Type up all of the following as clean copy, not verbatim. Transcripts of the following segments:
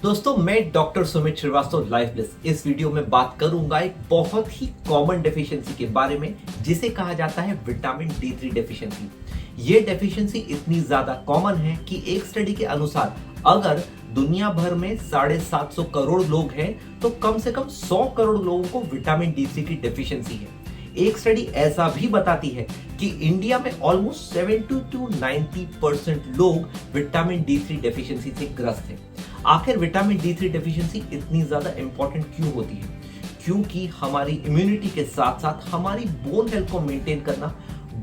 दोस्तों मैं doctor Sumit Srivastava Life Bliss इस वीडियो में बात करूंगा एक बहुत ही कॉमन डेफिशिएंसी के बारे में जिसे कहा जाता है विटामिन D3 डेफिशिएंसी। ये डेफिशिएंसी इतनी ज्यादा कॉमन है कि एक स्टडी के अनुसार अगर दुनिया भर में 750 करोड़ लोग हैं तो कम से कम 100 करोड़ लोगों को विटामिन D3 की डेफिशिएंसी है। एक स्टडी ऐसा भी बताती है कि इंडिया में ऑलमोस्ट 70 to 90% लोग विटामिन D3 डेफिशिएंसी से ग्रस्त हैं। आखिर विटामिन D3 डेफिशिएंसी इतनी ज्यादा इंपॉर्टेंट क्यों होती है? क्योंकि हमारी इम्यूनिटी के साथ साथ हमारी बोन हेल्थ को मेंटेन करना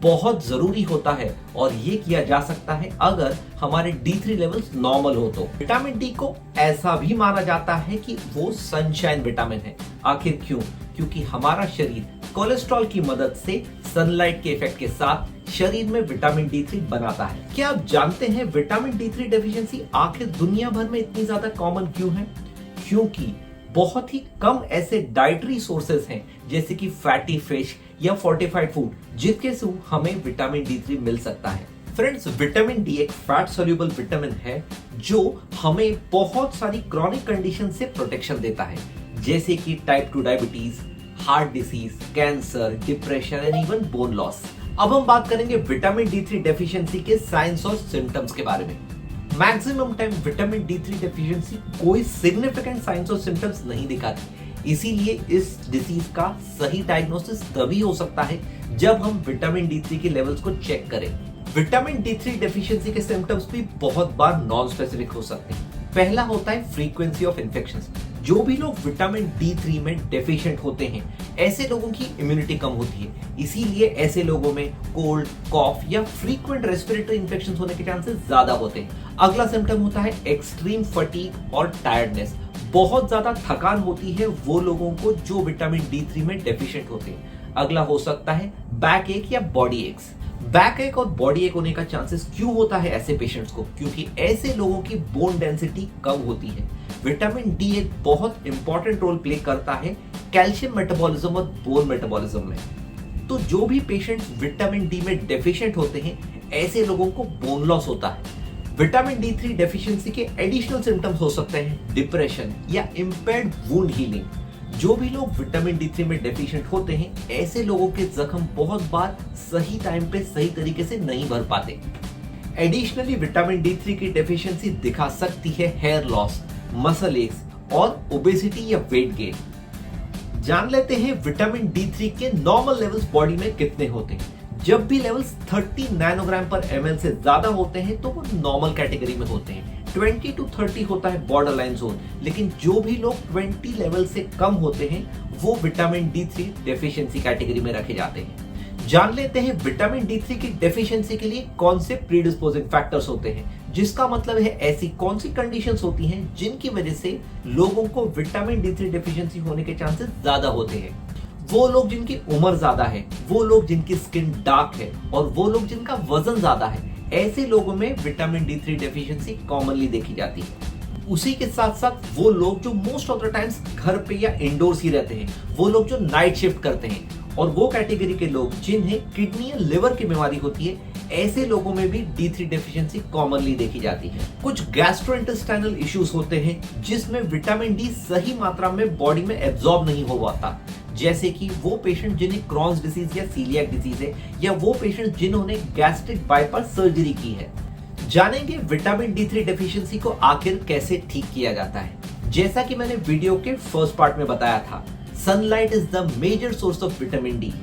बहुत जरूरी होता है और ये किया जा सकता है अगर हमारे D3 लेवल्स नॉर्मल हो तो। विटामिन डी को ऐसा भी माना जाता है कि वो सनशाइन विटामिन है। आखिर क्यों? क्योंकि हमारा शरीर कोलेस्ट्रॉल की मदद से सनलाइट के इफेक्ट के साथ शरीर में विटामिन D3 बनाता है। क्या आप जानते हैं विटामिन D3 डेफिशिएंसी आखिर दुनिया भर में इतनी ज्यादा कॉमन क्यों है? क्योंकि बहुत ही कम ऐसे डाइटरी सोर्सेस हैं जैसे कि फैटी फिश या फोर्टिफाइड फूड जिसके से हमें विटामिन D3 मिल सकता है। फ्रेंड्स, विटामिन डी एक फैट सोल्यूबल विटामिन है जो हमें बहुत सारी क्रॉनिक कंडीशन से प्रोटेक्शन देता है जैसे कि type 2 diabetes, heart disease, cancer, depression and even bone loss. अब हम बात करेंगे विटामिन D3 डेफिशिएंसी के साइंस और सिम्टम्स के बारे में। Maximum time vitamin D3 deficiency कोई सिग्निफिकेंट साइंस और सिम्टम्स नहीं दिखाती, इसीलिए इस डिसीज का सही डायग्नोसिस तभी हो सकता है जब हम विटामिन D3 के लेवल्स को चेक करें। विटामिन D3 डेफिशिएंसी के सिम्टम्स भी बहुत बार नॉन स्पेसिफिक हो सकते हैं। पहला होता है फ्रीक्वेंसी ऑफ इन्फेक्शंस। जो भी लोग विटामिन D3 में डेफिशिएंट होते हैं ऐसे लोगों की इम्यूनिटी कम होती है, इसीलिए ऐसे लोगों में कोल्ड, कॉफ या फ्रीक्वेंट रेस्पिरेटरी इन्फेक्शंस होने के चांसेस ज्यादा होते हैं। अगला सिम्टम होता है एक्सट्रीम फटीग और टायर्डनेस। बहुत ज्यादा थकान होती है वो लोगों को जो विटामिन D3 में डेफिशिएंट होते हैं। अगला हो सकता है बैक एक या बॉडी एक्स। बैक एक और बॉडी एक होने का चांसेस क्यों होता है ऐसे पेशेंट्स को? क्योंकि ऐसे लोगों की बोन डेंसिटी कम होती है। विटामिन डी एक बहुत इंपॉर्टेंट रोल प्ले करता है कैल्शियम मेटाबॉलिज्म और बोन मेटाबॉलिज्म में। तो जो भी पेशेंट्स विटामिन डी में डेफिशिएंट होते हैं ऐसे लोगों को बोन लॉस होता है। विटामिन D3 डेफिशिएंसी के एडिशनल सिम्टम्स हो सकते हैं डिप्रेशन या इंपेयर्ड वुंड हीलिंग। जो भी लोग विटामिन D3 में डेफिशिएंट होते हैं ऐसे लोगों के जख्म बहुत बार सही टाइम पे सही तरीके से नहीं भर पाते। एडिशनली विटामिन D3 की डेफिशिएंसी दिखा सकती है हेयर लॉस, मसल एक्स और ओबेसिटी या वेट गेन। जान लेते हैं विटामिन D3 के नॉर्मल लेवल्स बॉडी में कितने होते हैं। जब भी लेवल्स 30 नैनोग्राम पर ml से ज्यादा होते हैं तो वो नॉर्मल कैटेगरी में होते हैं। 20 to 30 होता है बॉर्डर लाइन जोन, लेकिन जो भी लोग 20 लेवल से कम होते हैं वो विटामिन D3 डेफिशिएंसी कैटेगरी में रखे जाते हैं। जान लेते हैं विटामिन D3 की डेफिशिएंसी के लिए कौन से प्रीडिस्पोजिंग फैक्टर्स होते हैं, जिसका मतलब है ऐसी कौन सी कंडीशंस होती हैं जिनकी वजह से लोगों को विटामिन D3 डेफिशिएंसी होने के चांसेस ज्यादा होते हैं। वो लोग जिनकी उम्र ज्यादा है, वो लोग जिनकी स्किन डार्क है और वो लोग जिनका वजन ज्यादा है, ऐसे लोगों में विटामिन D3 डेफिशिएंसी कॉमनली देखी जाती है। उसी के साथ साथ वो लोग जो मोस्ट ऑफ द टाइम्स घर पे या इंडोर्स ही रहते हैं, वो लोग जो नाइट शिफ्ट करते हैं और वो कैटेगरी के लोग जिन्हें किडनी या लिवर की बीमारी होती है, ऐसे लोगों में भी D3 डेफिशिएंसी कॉमनली देखी जाती है। कुछ गैस्ट्रोइंटेस्टाइनल इश्यूज होते हैं जिसमें विटामिन डी सही मात्रा में बॉडी में एब्जॉर्ब नहीं हो पाता, जैसे कि वो पेशेंट जिन्हें क्रॉन्स डिसीज या सीलिएक डिसीज है या वो पेशेंट जिन्होंने गैस्ट्रिक बाईपास सर्जरी की है। जानेंगे विटामिन D3 डेफिशिएंसी को आखिर कैसे ठीक किया जाता है। जैसा कि मैंने वीडियो के फर्स्ट पार्ट में बताया था, sunlight is the major source of vitamin D.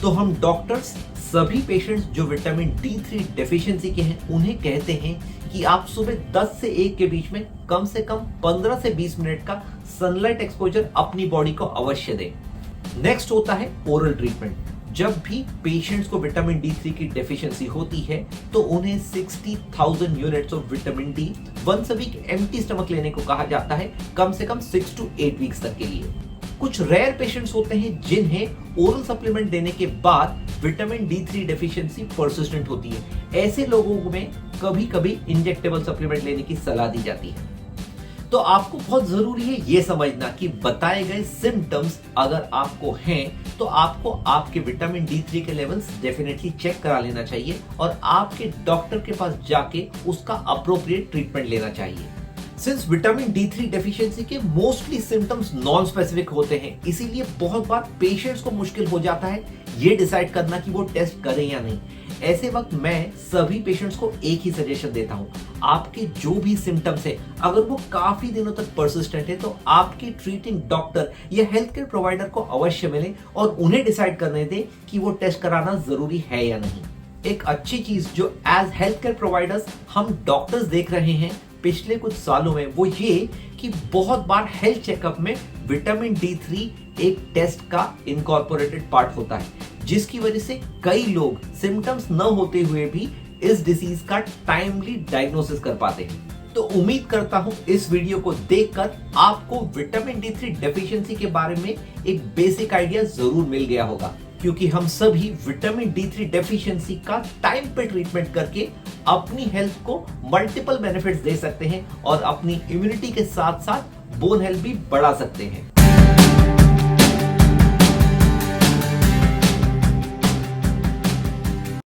तो हम डॉक्टर्स सभी पेशेंट्स जो विटामिन D3 डेफिशिएंसी के हैं उन्हें कहते हैं कि आप सुबह 10 से 1 के बीच में कम से कम 15 से 20 मिनट का सनलाइट एक्सपोजर अपनी बॉडी को अवश्य दें। नेक्स्ट होता है ओरल ट्रीटमेंट। जब भी पेशेंट्स को विटामिन D3 की डेफिशिएंसी होती है तो उन्हें 60,000 units of vitamin D once a week empty stomach लेने को कहा जाता है, कम से कम 6 to 8 वीक्स तक के लिए। कुछ रेयर पेशेंट्स होते हैं जिन्हें ओरल सप्लीमेंट देने के बाद विटामिन D3 डेफिशिएंसी परसिस्टेंट होती है। ऐसे लोगों में कभी कभी इंजेक्टेबल सप्लीमेंट लेने की सलाह दी जाती है। तो आपको बहुत जरूरी है ये समझना कि बताए गए सिम्टम्स अगर आपको हैं तो आपको आपके विटामिन D3 के लेवल्स डेफिनेटली चेक करा लेना चाहिए और आपके डॉक्टर के पास जाके उसका अप्रोप्रिएट ट्रीटमेंट लेना चाहिए। सिंस विटामिन D3 डेफिशिएंसी के मोस्टली सिम्टम्स नॉन स्पेसिफिक होते हैं, इसीलिए बहुत बार पेशेंट्स को मुश्किल हो जाता है ये डिसाइड करना कि वो टेस्ट करें या नहीं। ऐसे वक्त मैं सभी पेशेंट्स को एक ही सजेशन देता हूं, आपके जो भी सिम्टम्स है अगर वो काफी दिनों तक परसिस्टेंट है तो आपके ट्रीटिंग डॉक्टर या हेल्थ केयर प्रोवाइडर को अवश्य मिले और उन्हें डिसाइड करने दें कि वो टेस्ट कराना जरूरी है या नहीं। एक अच्छी चीज जो एज हेल्थ केयर प्रोवाइडर्स हम डॉक्टर्स देख रहे हैं पिछले कुछ सालों में, वो ये कि बहुत बार हेल्थ चेकअप में विटामिन D3 एक टेस्ट का इनकॉर्पोरेटेड पार्ट होता है, जिसकी वजह से कई लोग सिम्टम्स न होते हुए भी इस डिसीज का टाइमली डायग्नोसिस कर पाते हैं। तो उम्मीद करता हूं इस वीडियो को देखकर आपको विटामिन D3 डेफिशिएंसी के बारे में एक बेसिक आइडिया जरूर मिल गया होगा, क्योंकि हम सभी विटामिन D3 डेफिशिएंसी का टाइम पे ट्रीटमेंट करके अपनी हेल्थ को मल्टीपल बेनिफिट्स दे सकते हैं और अपनी इम्यूनिटी के साथ साथ बोन हेल्थ भी बढ़ा सकते हैं।